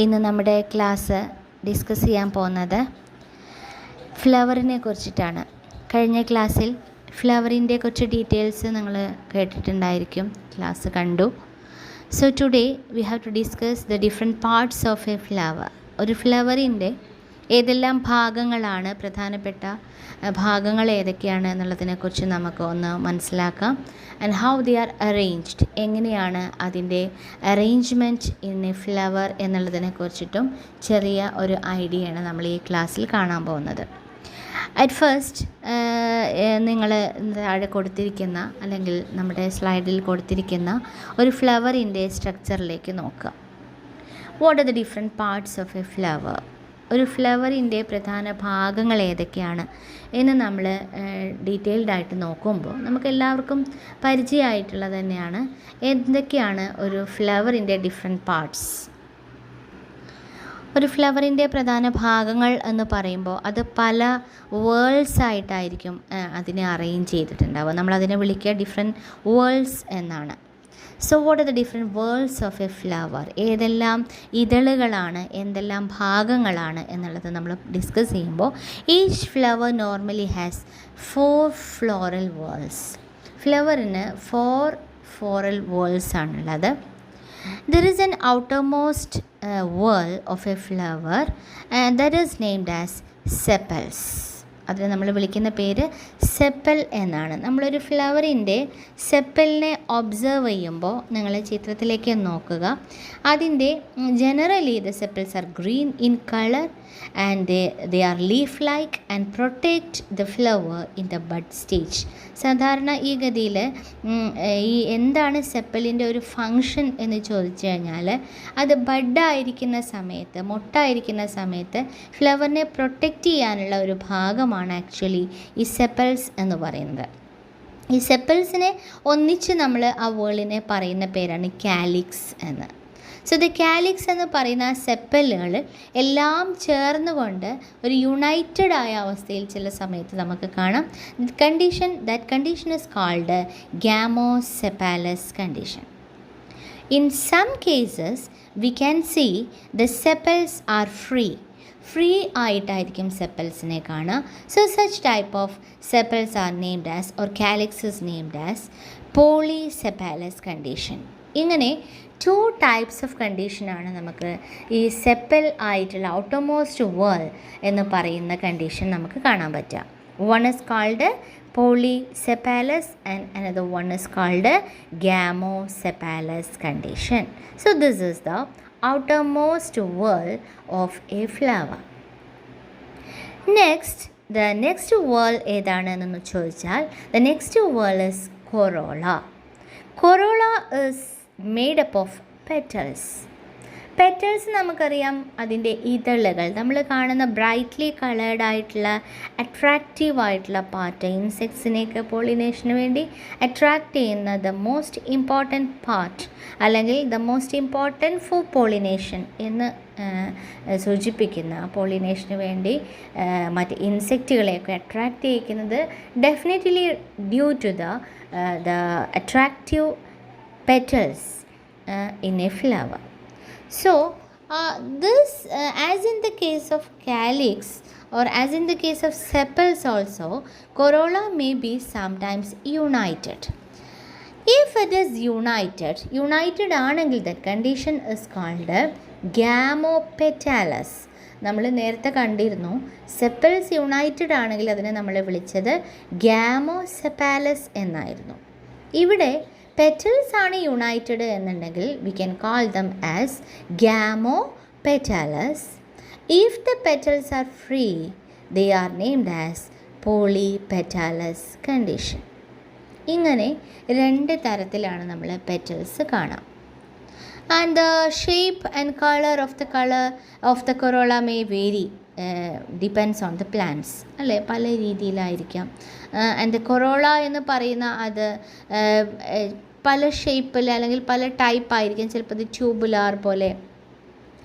ഇന്ന് നമ്മുടെ class discuss ചെയ്യാൻ പോകുന്നത് ഫ്ലവറിനെ കുറിച്ചിട്ടാണ്. കഴിഞ്ഞ ക്ലാസ്സിൽ ഫ്ലവറിൻ്റെ കുറച്ച് ഡീറ്റെയിൽസ് നിങ്ങൾ കേട്ടിട്ടുണ്ടായിരിക്കും, ക്ലാസ് കണ്ടു. So today we have to discuss the different parts of a flower. ഒരു ഫ്ലവറിൻ്റെ ഏതെല്ലാം ഭാഗങ്ങളാണ്, പ്രധാനപ്പെട്ട ഭാഗങ്ങൾ ഏതൊക്കെയാണ് എന്നുള്ളതിനെക്കുറിച്ച് നമുക്ക് ഒന്ന് മനസ്സിലാക്കാം. And how they are arranged, എങ്ങനെയാണ് അതിൻ്റെ അറേഞ്ച്മെൻറ്റ് ഇൻ എ ഫ്ലവർ എന്നുള്ളതിനെക്കുറിച്ചിട്ടും ചെറിയ ഒരു ഐഡിയയാണ് നമ്മൾ ഈ ക്ലാസ്സിൽ കാണാൻ പോകുന്നത്. അറ്റ് ഫസ്റ്റ് നിങ്ങൾ താഴെ കൊടുത്തിരിക്കുന്ന അല്ലെങ്കിൽ നമ്മുടെ സ്ലൈഡിൽ കൊടുത്തിരിക്കുന്ന ഒരു ഫ്ലവറിൻ്റെ സ്ട്രക്ചറിലേക്ക് നോക്കുക. What are the different parts of a flower? ഒരു ഫ്ലവറിൻ്റെ പ്രധാന ഭാഗങ്ങൾ ഏതൊക്കെയാണ് എന്ന് നമ്മൾ ഡീറ്റെയിൽഡായിട്ട് നോക്കുമ്പോൾ നമുക്ക് എല്ലാവർക്കും പരിചയമായിട്ടുള്ളത് തന്നെയാണ്. എന്തൊക്കെയാണ് ഒരു ഫ്ലവറിൻ്റെ ഡിഫറെൻറ്റ് പാർട്സ്? ഒരു ഫ്ലവറിൻ്റെ പ്രധാന ഭാഗങ്ങൾ എന്ന് പറയുമ്പോൾ അത് പല വേൾഡ്സ് ആയിട്ടായിരിക്കും അതിനെ അറേഞ്ച് ചെയ്തിട്ടുണ്ടാവുക. നമ്മളതിനെ വിളിക്കുക ഡിഫറെൻറ്റ് വേൾഡ്സ് എന്നാണ്. So what are the different whorls of a flower? ഏതെല്ലാം ഇതളുകളാണ്, എന്തെല്ലാം ഭാഗങ്ങളാണ് എന്നുള്ളത് നമ്മൾ ഡിസ്കസ് ചെയ്യുമ്പോൾ each flower normally has 4 floral whorls. ഫ്ലവറിന് 4 ഫ്ലോറൽ വേൾഡ്സ് ആണുള്ളത്. There is an outermost whorl of a flower that is named as sepals. അതിന് നമ്മൾ വിളിക്കുന്ന പേര് സെപ്പൽ എന്നാണ്. നമ്മളൊരു ഫ്ലവറിൻ്റെ സെപ്പലിനെ ഒബ്സർവ് ചെയ്യുമ്പോൾ നിങ്ങൾ ചിത്രത്തിലേക്ക് നോക്കുക. അതിൻ്റെ generally the sepals are green in colour and they are leaf like and protect the flower in the bud stage. സാധാരണ ഈ ഗതിയിൽ ഈ എന്താണ് സെപ്പലിൻ്റെ ഒരു ഫങ്ഷൻ എന്ന് ചോദിച്ചു കഴിഞ്ഞാൽ അത് ബഡായിരിക്കുന്ന സമയത്ത്, മൊട്ടായിരിക്കുന്ന സമയത്ത് ഫ്ലവറിനെ പ്രൊട്ടക്റ്റ് ചെയ്യാനുള്ള ഒരു ഭാഗമാണ് ആക്ച്വലി ഈ സെപ്പൽസ് എന്ന് പറയുന്നത്. ഈ സെപ്പൽസിനെ ഒന്നിച്ച് നമ്മൾ ആ വേളിനെ പറയുന്ന പേരാണ് കാലിക്സ് എന്ന്. സോ ദ കാലിക്സ് എന്ന് പറയുന്ന ആ സെപ്പലുകൾ എല്ലാം ചേർന്നുകൊണ്ട് ഒരു യുണൈറ്റഡ് ആയ അവസ്ഥയിൽ ചില സമയത്ത് നമുക്ക് കാണാം. That condition is called gamosepalous condition. In some cases we can see the sepals are free ആയിട്ടായിരിക്കും സെപ്പൽസിനെ കാണുക. So such type of sepals are named as or calyx is named as polysepalous condition. ഇങ്ങനെ 2 types of കണ്ടീഷനാണ് നമുക്ക് ഈ sepal ആയിട്ടുള്ള outermost വേൾ എന്ന് പറയുന്ന കണ്ടീഷൻ നമുക്ക് കാണാൻ പറ്റുക. One is called polycephalus and another one is called gamocephalus condition. So this is the outermost whorl of a flower. The next whorl ഏതാണെന്ന് ചോദിച്ചാൽ the next whorl is corolla. Corolla is made up of petals. Petals നമുക്കറിയാം, അതിൻ്റെ ഇതളുകൾ. നമ്മൾ കാണുന്ന brightly coloured ആയിട്ടുള്ള attractive ആയിട്ടുള്ള part, ഇൻസെക്ട്സിനെയൊക്കെ പോളിനേഷന് വേണ്ടി അട്രാക്റ്റ് ചെയ്യുന്ന ദ മോസ്റ്റ് ഇമ്പോർട്ടൻറ്റ് പാർട്ട് അല്ലെങ്കിൽ the most important for pollination എന്ന് സൂചിപ്പിക്കുന്ന പോളിനേഷന് വേണ്ടി മറ്റ് ഇൻസെക്റ്റുകളെയൊക്കെ അട്രാക്റ്റ് ചെയ്യിക്കുന്നത് definitely due to the attractive petals in a flower. So this as in the case of calyx or as in the case of sepals also, corolla may be sometimes united. If it is united ആണെങ്കിൽ that condition is called gamopetalous. നമ്മൾ നേരത്തെ കണ്ടിരുന്നു, sepals United ആണെങ്കിൽ അതിനെ നമ്മൾ വിളിച്ചത് ഗാമോസെപ്പാലസ് എന്നായിരുന്നു. ഇവിടെ പെറ്റൽസ് ആണ് യുണൈറ്റഡ് എന്നുണ്ടെങ്കിൽ we can call them as gamopetalous. If the petals are free they are named as polypetalous condition. ഇങ്ങനെ 2 തരത്തിലാണ് നമ്മൾ പെറ്റൽസ് കാണാം. And the shape and colour of the corolla may vary, depends on the plants അല്ലേ, പല രീതിയിലായിരിക്കാം. And corolla എന്ന് പറയുന്ന അത് പല ഷേപ്പിൽ അല്ലെങ്കിൽ പല ടൈപ്പ് ആയിരിക്കാം. ചിലപ്പോൾ ഇത് ട്യൂബുലാർ പോലെ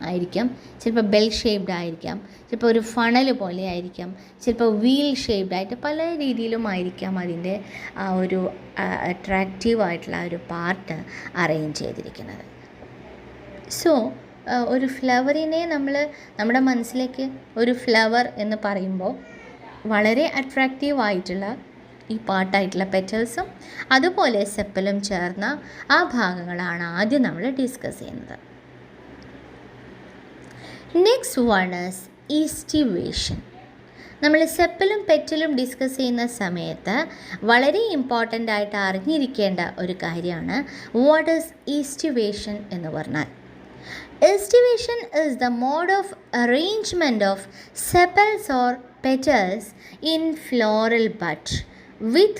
ആയിരിക്കാം, ചിലപ്പോൾ ബെൽ ഷേപ്ഡ് ആയിരിക്കാം, ചിലപ്പോൾ ഒരു ഫണൽ പോലെ ആയിരിക്കാം, ചിലപ്പോൾ വീൽ ഷേപ്ഡ് ആയിട്ട് പല രീതിയിലും ആയിരിക്കാം അതിൻ്റെ ആ ഒരു അട്രാക്റ്റീവ് ആയിട്ടുള്ള ഒരു പാർട്ട് അറേഞ്ച് ചെയ്തിരിക്കുന്നത്. സോ ഒരു ഫ്ലവറിനെ നമ്മുടെ മനസ്സിലേക്ക് ഒരു ഫ്ലവർ എന്ന് പറയുമ്പോൾ വളരെ അട്രാക്റ്റീവ് ആയിട്ടുള്ള ഈ പാർട്ടായിട്ടുള്ള പെറ്റൽസും അതുപോലെ സെപ്പലും ചേർന്ന ആ ഭാഗങ്ങളാണ് ആദ്യം നമ്മൾ ഡിസ്കസ് ചെയ്യുന്നത്. Next one is aestivation. നമ്മൾ സെപ്പലും പെറ്റലും ഡിസ്കസ് ചെയ്യുന്ന സമയത്ത് വളരെ ഇമ്പോർട്ടൻ്റ് ആയിട്ട് അറിഞ്ഞിരിക്കേണ്ട ഒരു കാര്യമാണ് വാട്ട് ഈസ് ഈസ്റ്റിവേഷൻ എന്ന് പറഞ്ഞാൽ. Estivation is the mode of arrangement of sepals or petals in floral bud with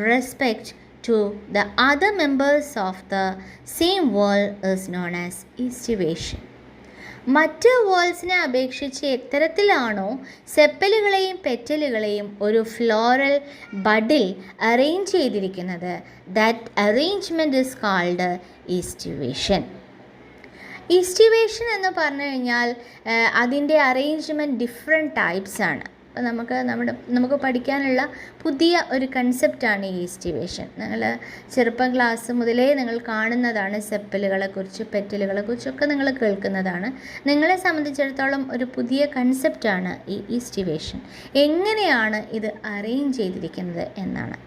respect to the other members of the same whorl is known as estivation. മറ്റ് വോൾസിനെ അപേക്ഷിച്ച് എത്തരത്തിലാണോ സെപ്പലുകളെയും പെറ്റലുകളെയും ഒരു floral ബഡിൽ arrange ചെയ്തിരിക്കുന്നത്, that arrangement is called aestivation. Aestivation എന്ന് പറഞ്ഞു കഴിഞ്ഞാൽ അതിൻ്റെ arrangement different types ആണ്. അപ്പോൾ നമുക്ക് പഠിക്കാനുള്ള പുതിയ ഒരു കൺസെപ്റ്റാണ് ഈ ഈസ്റ്റിവേഷൻ. നിങ്ങൾ ചെറുപ്പം ക്ലാസ് മുതലേ നിങ്ങൾ കാണുന്നതാണ്. സെപ്പലുകളെക്കുറിച്ച് പെറ്റലുകളെക്കുറിച്ചൊക്കെ നിങ്ങൾ കേൾക്കുന്നതാണ്. നിങ്ങളെ സംബന്ധിച്ചിടത്തോളം ഒരു പുതിയ കൺസെപ്റ്റാണ് ഈ ഈസ്റ്റിവേഷൻ. എങ്ങനെയാണ് ഇത് അറേഞ്ച് ചെയ്തിരിക്കുന്നത് എന്നാണ്.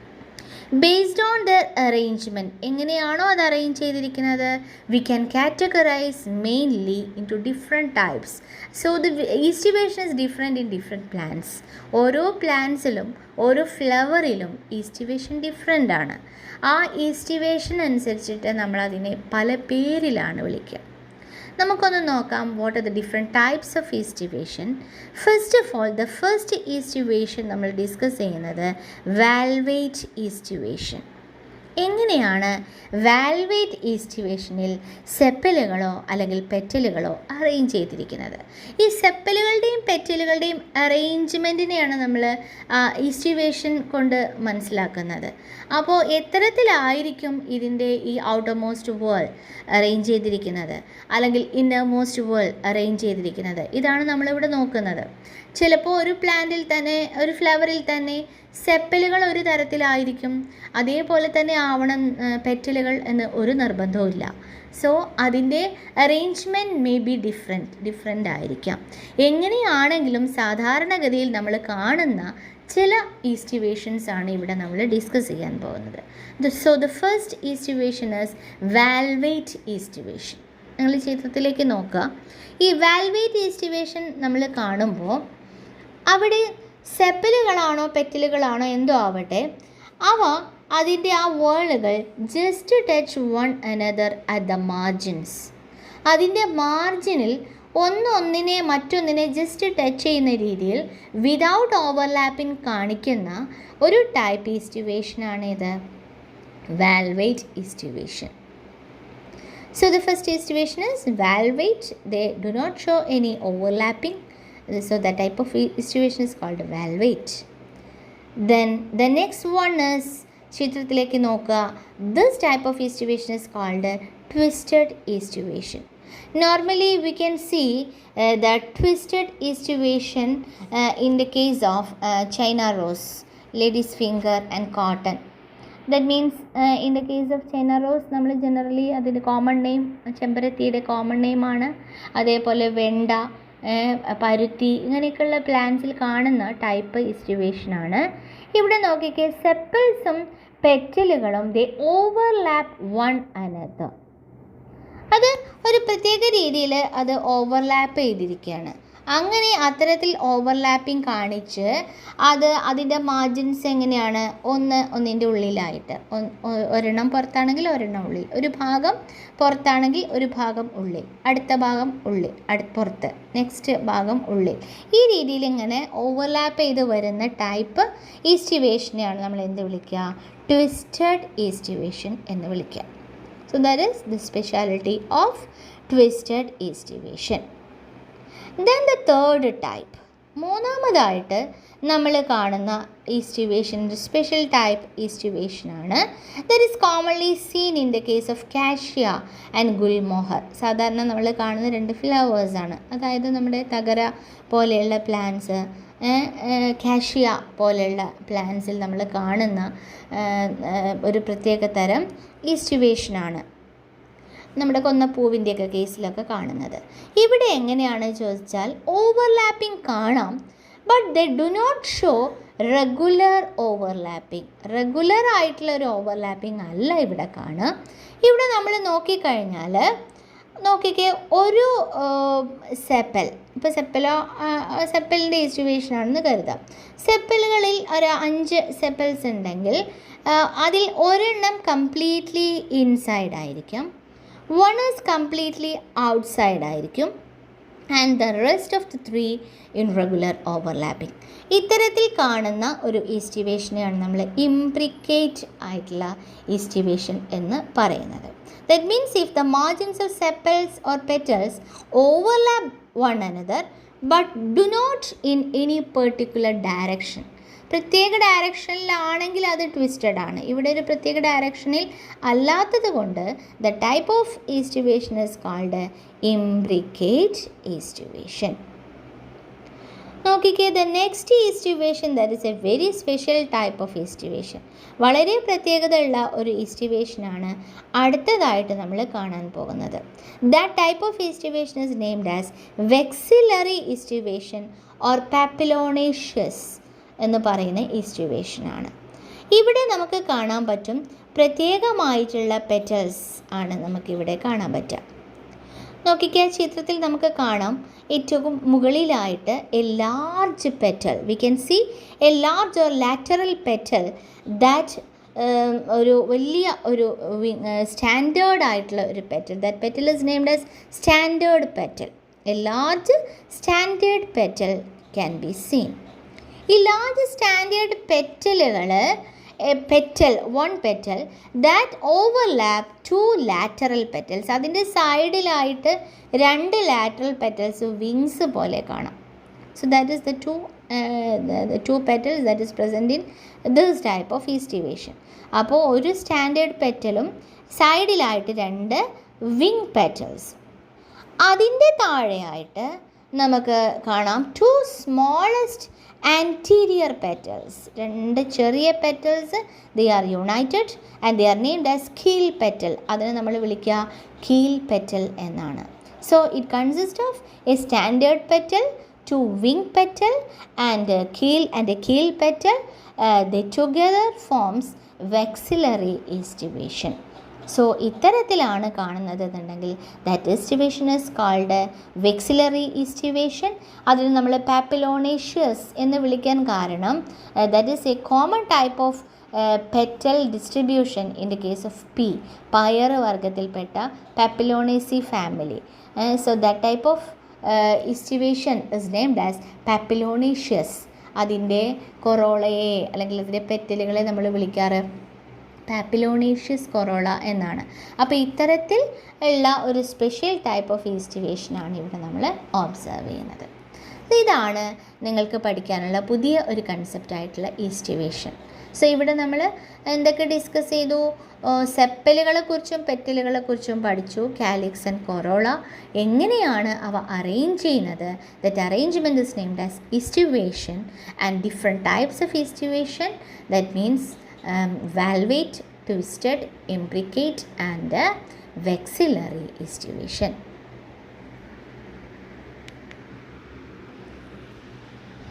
ബേസ്ഡ് ഓൺ ദർ അറേഞ്ച്മെൻറ്റ്, എങ്ങനെയാണോ അത് അറേഞ്ച് ചെയ്തിരിക്കുന്നത്, we can categorise mainly into different types. So the aestivation is different in different plants. ഓരോ പ്ലാന്റ്സിലും ഓരോ ഫ്ലവറിലും ഈസ്റ്റിവേഷൻ ഡിഫറെൻ്റ് ആണ്. ആ ഈസ്റ്റിവേഷൻ അനുസരിച്ചിട്ട് നമ്മളതിനെ പല പേരിലാണ് വിളിക്കുക. നമുക്കൊന്ന് നോക്കാം what are the different types of aestivation. First of all, the first aestivation നമ്മൾ ഡിസ്കസ് ചെയ്യുന്നത് വാൽവേറ്റ് ഈസ്റ്റിവേഷൻ. എങ്ങനെയാണ് വാൽവേറ്റ് ഈസ്റ്റിവേഷനിൽ സെപ്പലുകളോ അല്ലെങ്കിൽ പെറ്റലുകളോ അറേഞ്ച് ചെയ്തിരിക്കുന്നത്? ഈ സെപ്പലുകളുടെയും പെറ്റലുകളുടെയും അറേഞ്ച്മെൻറ്റിനെയാണ് നമ്മൾ ഈസ്റ്റിവേഷൻ കൊണ്ട് മനസ്സിലാക്കുന്നത്. അപ്പോൾ എത്തരത്തിലായിരിക്കും ഇതിൻ്റെ ഈ ഔട്ടർ മോസ്റ്റ് വേൾ അറേഞ്ച് ചെയ്തിരിക്കുന്നത് അല്ലെങ്കിൽ ഇന്നർ മോസ്റ്റ് വേൾ അറേഞ്ച് ചെയ്തിരിക്കുന്നത്? ഇതാണ് നമ്മളിവിടെ നോക്കുന്നത്. ചിലപ്പോൾ ഒരു പ്ലാന്റിൽ തന്നെ, ഒരു ഫ്ലവറിൽ തന്നെ സെപ്പലുകൾ ഒരു തരത്തിലായിരിക്കും, അതേപോലെ തന്നെ ആവണം പെറ്റലുകൾ എന്ന് ഒരു നിർബന്ധവുമില്ല. സോ അതിൻ്റെ അറേഞ്ച്മെൻറ്റ് മേ ബി ഡിഫറെൻ്റ് ആയിരിക്കാം. എങ്ങനെയാണെങ്കിലും സാധാരണഗതിയിൽ നമ്മൾ കാണുന്ന ചില ഈസ്റ്റിവേഷൻസ് ആണ് ഇവിടെ നമ്മൾ ഡിസ്കസ് ചെയ്യാൻ പോകുന്നത്. So the first aestivation is valvate aestivation. നിങ്ങൾ ചിത്രത്തിലേക്ക് നോക്കുക. ഈ വാൽവേറ്റ് ഈസ്റ്റിവേഷൻ നമ്മൾ കാണുമ്പോൾ അവിടെ സെപ്പലുകളാണോ പെറ്റലുകളാണോ എന്തോ ആവട്ടെ, അവ അതിൻ്റെ ആ വേളുകൾ just touch one another at the margins. അതിൻ്റെ മാർജിനിൽ ഒന്നൊന്നിനെ മറ്റൊന്നിനെ ജസ്റ്റ് ടച്ച് ചെയ്യുന്ന രീതിയിൽ വിതൗട്ട് ഓവർലാപ്പിംഗ് കാണിക്കുന്ന ഒരു type ഈസ്റ്റിവേഷനാണിത്, വാൽവേറ്റ് aestivation. So the first estivation is valvate. They do not show any overlapping. So that type of estivation is called valvate. Then the next one is ചിത്രത്തിലേക്ക് നോക്കുക. This type of estivation is called twisted estivation. Normally we can see that twisted estivation in the case of China rose, lady's finger and cotton. That means in the case of China rose നമ്മൾ generally അതിൻ്റെ common name ചെമ്പരത്തിയുടെ common നെയിമാണ്. അതേപോലെ വെണ്ട, പരുത്തി, ഇങ്ങനെയൊക്കെയുള്ള പ്ലാന്റ്സിൽ കാണുന്ന type ഈസ്റ്റിവേഷനാണ്. ഇവിടെ നോക്കിക്കേ, സെപ്പിൾസും പെറ്റലുകളും ദേ overlap one another. അത് ഒരു പ്രത്യേക രീതിയിൽ അത് ഓവർലാപ്പ് ചെയ്തിരിക്കുകയാണ്. അങ്ങനെ അത്തരത്തിൽ ഓവർലാപ്പിംഗ് കാണിച്ച് അതിൻ്റെ മാർജിൻസ് എങ്ങനെയാണ്, ഒന്നിൻ്റെ ഉള്ളിലായിട്ട്, ഒരെണ്ണം പുറത്താണെങ്കിൽ ഒരെണ്ണം ഉള്ളിൽ, ഒരു ഭാഗം പുറത്താണെങ്കിൽ ഒരു ഭാഗം ഉള്ളിൽ, അടുത്ത ഭാഗം ഉള്ളിൽ, പുറത്ത്, നെക്സ്റ്റ് ഭാഗം ഉള്ളിൽ, ഈ രീതിയിൽ ഇങ്ങനെ ഓവർലാപ്പ് ചെയ്ത് വരുന്ന ടൈപ്പ് ഈസ്റ്റിവേഷനെയാണ് നമ്മൾ എന്ത് വിളിക്കുക, ട്വിസ്റ്റഡ് ഈസ്റ്റിവേഷൻ എന്ന് വിളിക്കുക. So that is the speciality of twisted aestivation. Then the third type, മൂന്നാമതായിട്ട് നമ്മൾ കാണുന്ന ഈസ്റ്റിവേഷൻ സ്പെഷ്യൽ ടൈപ്പ് ഈസ്റ്റിവേഷനാണ്. That is commonly seen in the case of cassia and gulmohar. സാധാരണ നമ്മൾ കാണുന്ന രണ്ട് ഫ്ലവേഴ്സാണ്, അതായത് നമ്മുടെ തകര പോലെയുള്ള പ്ലാന്റ്സ്, കാഷ്യ പോലെയുള്ള പ്ലാന്റ്സിൽ നമ്മൾ കാണുന്ന ഒരു പ്രത്യേക തരം ഈസ്റ്റിവേഷനാണ്. നമ്മുടെ കൊന്നപ്പൂവിൻ്റെയൊക്കെ കേസിലൊക്കെ കാണുന്നത്. ഇവിടെ എങ്ങനെയാണ് ചോദിച്ചാൽ ഓവർലാപ്പിംഗ് കാണാം, but they do not show regular overlapping. Regular ആയിട്ടുള്ള ഒരു ഓവർലാപ്പിംഗ് അല്ല ഇവിടെ കാണുക. ഇവിടെ നമ്മൾ നോക്കിക്കഴിഞ്ഞാൽ നോക്കിക്കേ, ഒരു സെപ്പൽ, ഇപ്പോൾ സെപ്പലിൻ്റെ ഈസ്റ്റിവേഷനാണെന്ന് കരുതാം. സെപ്പലുകളിൽ ഒരു 5 സെപ്പൽസ് ഉണ്ടെങ്കിൽ അതിൽ ഒരെണ്ണം കംപ്ലീറ്റ്ലി ഇൻസൈഡ് ആയിരിക്കും, 1 ഈസ് കംപ്ലീറ്റ്ലി ഔട്ട്സൈഡ് ആയിരിക്കും, and the rest of the 3 in regular overlapping. ഇത്തരത്തിൽ കാണുന്ന ഒരു ഈസ്റ്റിവേഷനെയാണ് നമ്മൾ ഇംബ്രിക്കേറ്റ് ആയിട്ടുള്ള ഈസ്റ്റിവേഷൻ എന്ന് പറയുന്നത്. That means if the margins of sepals or petals overlap one another but do not in any particular direction. പ്രത്യേക ഡയറക്ഷനിലാണെങ്കിൽ അത് ട്വിസ്റ്റഡ് ആണ്. ഇവിടെ ഒരു പ്രത്യേക ഡയറക്ഷനിൽ അല്ലാത്തത് കൊണ്ട് the type of aestivation is called imbricate aestivation. നോക്കിക്കേ, the next aestivation that is a very special type of aestivation. വളരെ പ്രത്യേകതയുള്ള ഒരു ഈസ്റ്റിവേഷനാണ് അടുത്തതായിട്ട് നമ്മൾ കാണാൻ പോകുന്നത്. That type of aestivation is named as vexillary aestivation or papilionaceous എന്ന് പറയുന്ന ഈസ്റ്റിവേഷനാണ്. ഇവിടെ നമുക്ക് കാണാൻ പറ്റും പ്രത്യേകമായിട്ടുള്ള പെറ്റൽസ് ആണ് നമുക്കിവിടെ കാണാൻ പറ്റുക. നോക്കിക്കുക, ചിത്രത്തിൽ നമുക്ക് കാണാം ഏറ്റവും മുകളിലായിട്ട് a large petal. We can see a large or lateral petal that ഒരു വലിയ ഒരു സ്റ്റാൻഡേർഡ് ആയിട്ടുള്ള ഒരു പെറ്റൽ. That petal is named as standard petal. A large standard petal can be seen. ഈ ലാർജ് സ്റ്റാൻഡേർഡ് പെറ്റലുകൾ one petal that overlap 2 lateral petals. അതിൻ്റെ സൈഡിലായിട്ട് 2 lateral petals വിങ്സ് പോലെ കാണാം. So that is the two petals that is present in this type of estivation. അപ്പോൾ ഒരു standard പെറ്റലും സൈഡിലായിട്ട് 2 wing petals. അതിൻ്റെ താഴെയായിട്ട് നമുക്ക് കാണാം 2 smallest anterior petals. 2 ചെറിയ petals, they are united and they are named as keel petal. അതിനെ നമ്മൾ വിളിക്കുക keel petal എന്നാണ്. So it consists of a standard petal, 2 wing petal and a keel petal. They together forms vexillary estivation. So ഇത്തരത്തിലാണ് കാണുന്നത് എന്നുണ്ടെങ്കിൽ that aestivation is called vexillary aestivation. അതിന് നമ്മൾ papilionaceous എന്ന് വിളിക്കാൻ കാരണം that is a common type of petal distribution in the case of പയർ വർഗത്തിൽപ്പെട്ട Papilionaceae family. So that type of aestivation is named as papilionaceous. അതിൻ്റെ കൊറോളയെ അല്ലെങ്കിൽ അതിൻ്റെ പെറ്റലുകളെ നമ്മൾ വിളിക്കാറ് പാപ്പിലോണേഷ്യസ് കൊറോള എന്നാണ്. അപ്പോൾ ഇത്തരത്തിൽ ഉള്ള ഒരു സ്പെഷ്യൽ ടൈപ്പ് ഓഫ് ഈസ്റ്റിവേഷനാണ് ഇവിടെ നമ്മൾ ഒബ്സർവ് ചെയ്യുന്നത്. ഇതാണ് നിങ്ങൾക്ക് പഠിക്കാനുള്ള പുതിയ ഒരു കൺസെപ്റ്റായിട്ടുള്ള ഈസ്റ്റിവേഷൻ. സോ ഇവിടെ നമ്മൾ എന്തൊക്കെ ഡിസ്കസ് ചെയ്തു? സെപ്പലുകളെക്കുറിച്ചും പെറ്റലുകളെക്കുറിച്ചും പഠിച്ചു. കാലിക്സ് ആൻഡ് കൊറോള എങ്ങനെയാണ് അവ അറേഞ്ച് ചെയ്യുന്നത്. That arrangement is named as aestivation and different types of aestivation. That means valvate, twisted, imbricate and vexillary estivation.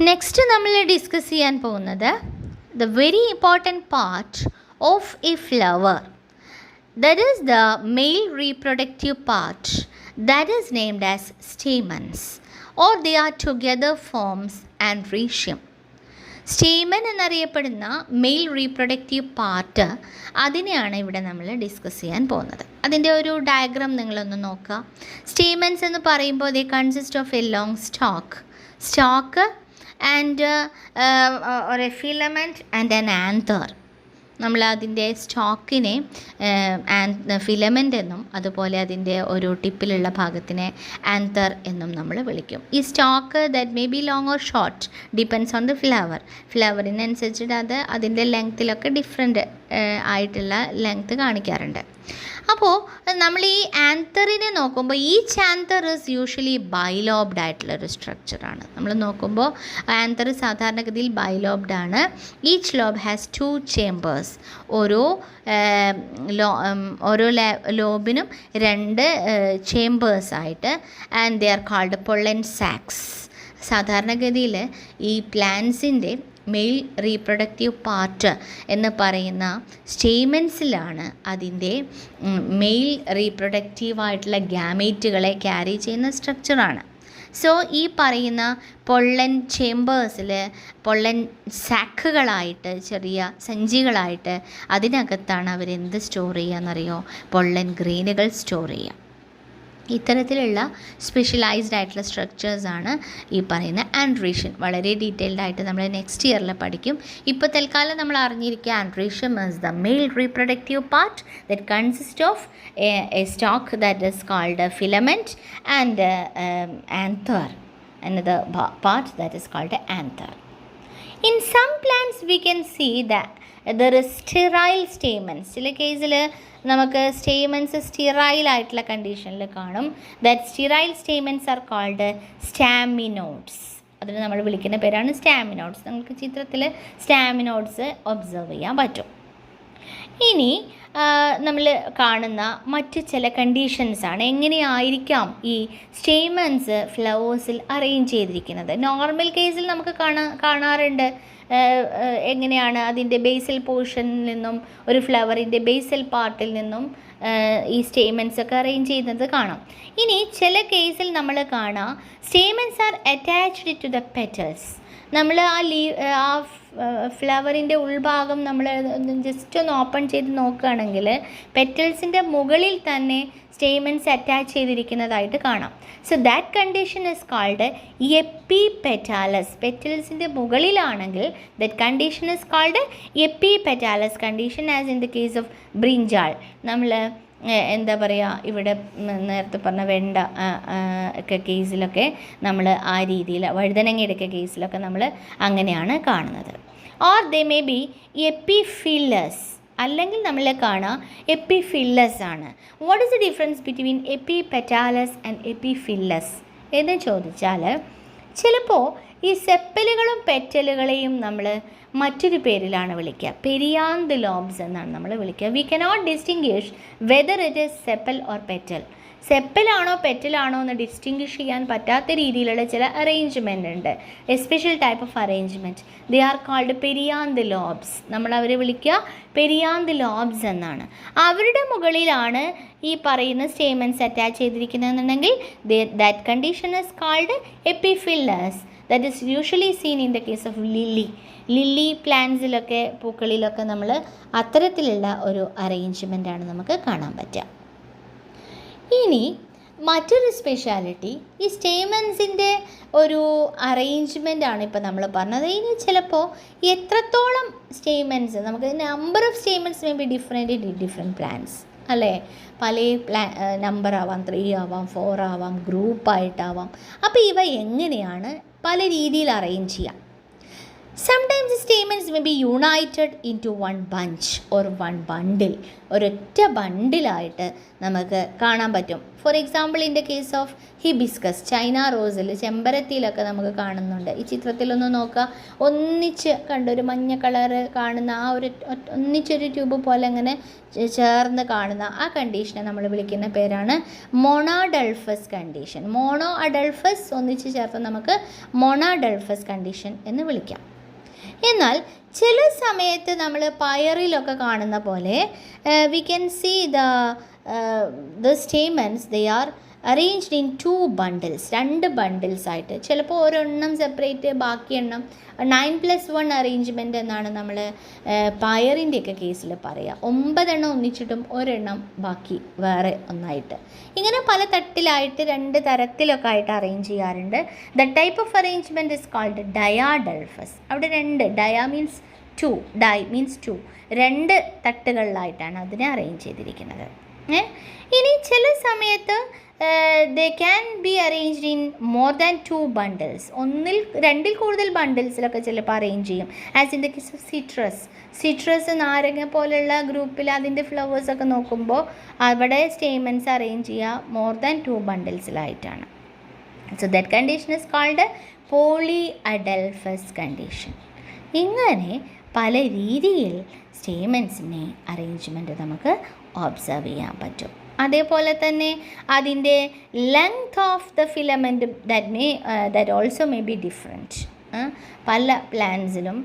Next നമ്മൾ ഡിസ്കസ് ചെയ്യാൻ പോകുന്നത് the very important part of a flower, that is the male reproductive part, that is named as stamens, or they are together forms androecium. Stamen എന്നറിയപ്പെടുന്ന mail reproductive part, അതിനെയാണ് ഇവിടെ നമ്മൾ discuss ചെയ്യാൻ പോകുന്നത്. അതിൻ്റെ ഒരു ഡയഗ്രാം നിങ്ങളൊന്ന് നോക്കുക. സ്റ്റേമൻസ് എന്ന് പറയുമ്പോൾ they consist of a long stalk and ഒരു ഫിലമെൻറ്റ് ആൻഡ് ആൻ ആന്തർ. നമ്മൾ അതിൻ്റെ സ്റ്റോക്കിനെ ഫിലമെൻ്റ് എന്നും അതുപോലെ അതിൻ്റെ ഒരു ടിപ്പിലുള്ള ഭാഗത്തിനെ ആന്തർ എന്നും നമ്മൾ വിളിക്കും. ഈ stalk that may be long or short depends on the ഫ്ലവറിനനുസരിച്ചിട്ട് അത് അതിൻ്റെ ലെങ്ത്തിലൊക്കെ ഡിഫറെൻറ്റ് ആയിട്ടുള്ള ലെങ്ത് കാണിക്കാറുണ്ട്. അപ്പോൾ നമ്മൾ ഈ ആന്തറിനെ നോക്കുമ്പോൾ each anther is usually bilobed ആയിട്ടുള്ളൊരു സ്ട്രക്ചറാണ്. നമ്മൾ നോക്കുമ്പോൾ ആന്തർ സാധാരണഗതിയിൽ ബൈലോബ്ഡ് ആണ്. Each lobe has 2 chambers. ഓരോ ലോബിനും 2 ചേമ്പേഴ്സായിട്ട്. And they are called pollen sacs. സാധാരണഗതിയിൽ ഈ പ്ലാന്റ്സിൻ്റെ മെയിൽ റീപ്രൊഡക്റ്റീവ് പാർട്ട് എന്ന് പറയുന്ന സ്റ്റേമെൻസിലാണ് അതിൻ്റെ മെയിൽ റീപ്രൊഡക്റ്റീവായിട്ടുള്ള ഗ്യാമേറ്റുകളെ ക്യാരി ചെയ്യുന്ന സ്ട്രക്ചറാണ്. സോ ഈ പറയുന്ന പൊള്ളൻ ചേമ്പേഴ്സിൽ പൊള്ളൻ സാക്കുകളായിട്ട്, ചെറിയ സഞ്ചികളായിട്ട് അതിനകത്താണ് അവരെന്ത് സ്റ്റോർ ചെയ്യുക എന്നറിയോ? പൊള്ളൻ ഗ്രെയിനുകൾ സ്റ്റോർ ചെയ്യുക. ഇത്തരത്തിലുള്ള സ്പെഷ്യലൈസ്ഡ് ആയിട്ടുള്ള സ്ട്രക്ചേഴ്സാണ് ഈ പറയുന്ന ആൻഡ്രീഷ്യൻ. വളരെ ഡീറ്റെയിൽഡ് ആയിട്ട് നമ്മൾ നെക്സ്റ്റ് ഇയറിൽ പഠിക്കും. ഇപ്പോൾ തൽക്കാലം നമ്മൾ അറിഞ്ഞിരിക്കുക androecium is the mail reproductive part that consist of A stock that is called filament and anther. Another part that is called anther. In some plants we can see that there is sterile stamens. ചില കേസിൽ നമുക്ക് stamens സ്റ്റീറൈൽ ആയിട്ടുള്ള കണ്ടീഷനിൽ കാണും. That sterile stamens are called staminodes. അതിന് നമ്മൾ വിളിക്കുന്ന പേരാണ് സ്റ്റാമിനോഡ്സ്. നമുക്ക് ചിത്രത്തിൽ സ്റ്റാമിനോഡ്സ് ഒബ്സർവ് ചെയ്യാൻ പറ്റും. ഇനി നമ്മൾ കാണുന്ന മറ്റ് ചില കണ്ടീഷൻസാണ്. എങ്ങനെയായിരിക്കാം ഈ സ്റ്റേമൻസ് ഫ്ലവേഴ്സിൽ അറേഞ്ച് ചെയ്തിരിക്കുന്നത്? നോർമൽ കേസിൽ നമുക്ക് കാണാറുണ്ട്. എങ്ങനെയാണ് അതിൻ്റെ ബേസൽ പോർഷനിൽ നിന്നും ഒരു ഫ്ലവറിൻ്റെ ബേസൽ പാർട്ടിൽ നിന്നും ഈ സ്റ്റേമൻസ് ഒക്കെ അറേഞ്ച് ചെയ്യുന്നത് കാണാം. ഇനി ചില കേസിൽ നമ്മൾ കാണാം stamens are attached to the petals. നമ്മൾ ആ ഫ്ലവറിൻ്റെ ഉൾഭാഗം നമ്മൾ ജസ്റ്റ് ഒന്ന് ഓപ്പൺ ചെയ്ത് നോക്കുകയാണെങ്കിൽ പെറ്റൽസിൻ്റെ മുകളിൽ തന്നെ സ്റ്റേമൻസ് അറ്റാച്ച് ചെയ്തിരിക്കുന്നതായിട്ട് കാണാം. So that condition is called epipetalous. പെറ്റൽസിൻ്റെ മുകളിലാണെങ്കിൽ that condition is called epipetalous condition. As in the case of brinjal, നമ്മൾ എന്താ പറയുക, ഇവിടെ നേരത്തെ പറഞ്ഞ വെണ്ട ഒക്കെ കേസിലൊക്കെ നമ്മൾ ആ രീതിയിൽ, വഴുതനങ്ങയുടെയൊക്കെ കേസിലൊക്കെ നമ്മൾ അങ്ങനെയാണ് കാണുന്നത്. Or they may be epiphyllous, അല്ലെങ്കിൽ നമ്മൾ കാണുക എപ്പിഫില്ലസ് ആണ്. What is the difference between epipetalous and epiphyllous എന്ന് ചോദിച്ചാൽ, ചിലപ്പോൾ ഈ സെപ്പലുകളും പെറ്റലുകളെയും നമ്മൾ മറ്റൊരു പേരിലാണ് വിളിക്കുക. പെരിയാന്ത് ലോബ്സ് എന്നാണ് നമ്മൾ വിളിക്കുക. We cannot distinguish whether it is sepal or petal. സെപ്പലാണോ പെറ്റലാണോ എന്ന് ഡിസ്റ്റിങ്വിഷ് ചെയ്യാൻ പറ്റാത്ത രീതിയിലുള്ള ചില അറേഞ്ച്മെൻ്റ് ഉണ്ട്. A special type of arrangement. They are called perianth lobes. നമ്മൾ അവരെ വിളിക്കുക പെരിയാന്ത് ലോബ്സ് എന്നാണ്. അവരുടെ മുകളിലാണ് ഈ പറയുന്ന സ്റ്റേമൻസ് അറ്റാച്ച് ചെയ്തിരിക്കുന്നതെന്നുണ്ടെങ്കിൽ that condition is called epiphyllous. That is usually seen in the case of lily പ്ലാന്റ്സിലൊക്കെ, പൂക്കളിലൊക്കെ നമ്മൾ അത്തരത്തിലുള്ള ഒരു അറേഞ്ച്മെൻറ്റാണ് നമുക്ക് കാണാൻ പറ്റുക. ഇനി മറ്റൊരു സ്പെഷ്യാലിറ്റി, ഈ സ്റ്റേമൻസിൻ്റെ ഒരു അറേഞ്ച്മെൻറ്റാണ് ഇപ്പോൾ നമ്മൾ പറഞ്ഞത്. ഇനി ചിലപ്പോൾ എത്രത്തോളം സ്റ്റേമൻസ്, നമുക്ക് number of stamens may be different in different plants അല്ലേ? പല നമ്പർ ആവാം, 3 ആവാം, 4 ആവാം, ഗ്രൂപ്പായിട്ടാവാം. അപ്പോൾ ഇവ എങ്ങനെയാണ് പല രീതിയിൽ അറേഞ്ച് ചെയ്യാം. Sometimes the stamens may be united into one bunch or one bundle. ഒരൊറ്റ ബണ്ടിലായിട്ട് നമുക്ക് കാണാൻ പറ്റും. For example in the case of hibiscus, China റോസിൽ, ചെമ്പരത്തിയിലൊക്കെ നമുക്ക് കാണുന്നുണ്ട്. ഈ ചിത്രത്തിലൊന്ന് നോക്കുക, ഒന്നിച്ച് ഒരു മഞ്ഞ കളറ് കാണുന്ന ആ ഒരു ഒന്നിച്ചൊരു ട്യൂബ് പോലെ അങ്ങനെ ചേർന്ന് കാണുന്ന ആ കണ്ടീഷനെ നമ്മൾ വിളിക്കുന്ന പേരാണ് മോണോഡൾഫസ് കണ്ടീഷൻ. മോണോ അഡൾഫസ് ഒന്നിച്ച് ചേർത്ത് നമുക്ക് മോണോഡൾഫസ് കണ്ടീഷൻ എന്ന് വിളിക്കാം. എന്നാൽ ചില സമയത്ത് നമ്മൾ പയറിലൊക്കെ കാണുന്ന പോലെ we can see the stamens they are arranged in 2 bundles. 2 ബണ്ടിൽസായിട്ട്, ചിലപ്പോൾ ഒരെണ്ണം സെപ്പറേറ്റ്, ബാക്കി എണ്ണം 9+1 അറേഞ്ച്മെൻറ്റ് എന്നാണ് നമ്മൾ പയറിൻ്റെയൊക്കെ കേസിൽ പറയുക. 9 എണ്ണം ഒന്നിച്ചിട്ടും ഒരെണ്ണം ബാക്കി വേറെ ഒന്നായിട്ട്, ഇങ്ങനെ പല തട്ടിലായിട്ട് 2 തരത്തിലൊക്കെ ആയിട്ട് അറേഞ്ച് ചെയ്യാറുണ്ട്. The type of arrangement is called diadelphous. അവിടെ 2, ഡയ മീൻസ് 2, ഡൈ മീൻസ് 2, 2 തട്ടുകളിലായിട്ടാണ് അതിനെ അറേഞ്ച് ചെയ്തിരിക്കുന്നത്. ഇനി ചില സമയത്ത് they can be arranged in more than 2 bundles. രണ്ടിൽ കൂടുതൽ ബണ്ടിൽസിലൊക്കെ ചിലപ്പോൾ അറേഞ്ച് ചെയ്യും. As in the case of citrus നാരങ്ങ പോലുള്ള ഗ്രൂപ്പിൽ അതിൻ്റെ ഫ്ലവേഴ്സൊക്കെ നോക്കുമ്പോൾ അവിടെ സ്റ്റേമൻസ് അറേഞ്ച് ചെയ്യുക മോർ ദാൻ 2 ബണ്ടിൽസിലായിട്ടാണ്. So that condition is called polyadelphous condition. ഇങ്ങനെ പല രീതിയിൽ സ്റ്റേമൻസിനെ അറേഞ്ച്മെൻറ്റ് നമുക്ക് ഒബ്സർവ് ചെയ്യാൻ പറ്റും. അതേപോലെ തന്നെ അതിൻ്റെ length of the filament that also may be different. പല പ്ലാന്റ്സിലും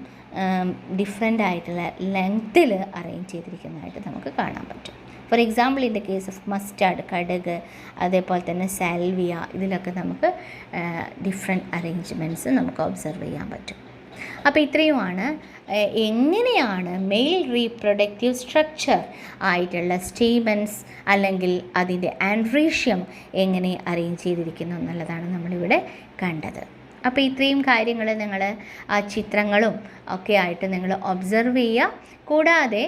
ഡിഫറെൻ്റ് ആയിട്ടുള്ള ലെങ്ത്തിൽ അറേഞ്ച് ചെയ്തിരിക്കുന്നതായിട്ട് നമുക്ക് കാണാൻ പറ്റും. For example in the case of mustard, കടുക്, അതേപോലെ തന്നെ സാൽവിയ, ഇതിലൊക്കെ നമുക്ക് ഡിഫറെൻറ്റ് അറേഞ്ച്മെൻറ്റ്സ് നമുക്ക് ഒബ്സർവ് ചെയ്യാൻ പറ്റും. അപ്പോൾ ഇത്രയുമാണ് എങ്ങനെയാണ് മെയിൽ റീപ്രൊഡക്റ്റീവ് സ്ട്രക്ചർ ആയിട്ടുള്ള സ്റ്റേമൻസ് അല്ലെങ്കിൽ അതിൻ്റെ ആൻഡ്രീഷ്യം എങ്ങനെ അറേഞ്ച് ചെയ്തിരിക്കുന്നു എന്നുള്ളതാണ് നമ്മളിവിടെ കണ്ടത്. അപ്പോൾ ഇത്രയും കാര്യങ്ങൾ നിങ്ങൾ ആ ചിത്രങ്ങളും ഒക്കെ ആയിട്ട് നിങ്ങൾ ഒബ്സർവ് ചെയ്യുക. കൂടാതെ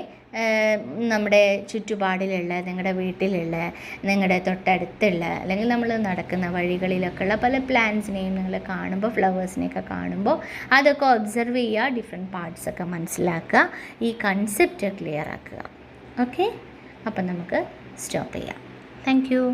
നമ്മുടെ ചുറ്റുപാടിലുള്ള, നിങ്ങളുടെ വീട്ടിലുള്ള, നിങ്ങളുടെ തൊട്ടടുത്തുള്ള, അല്ലെങ്കിൽ നമ്മൾ നടക്കുന്ന വഴികളിലൊക്കെയുള്ള പല പ്ലാന്റ്സിനെയും നിങ്ങൾ കാണുമ്പോൾ, ഫ്ലവേഴ്സിനെയൊക്കെ കാണുമ്പോൾ അതൊക്കെ ഒബ്സർവ് ചെയ്യുക, ഡിഫറെൻറ്റ് പാർട്സൊക്കെ മനസ്സിലാക്കുക, ഈ കൺസെപ്റ്റ് ക്ലിയർ ആക്കുക. ഓക്കെ, അപ്പം നമുക്ക് സ്റ്റോപ്പ് ചെയ്യാം. Thank you.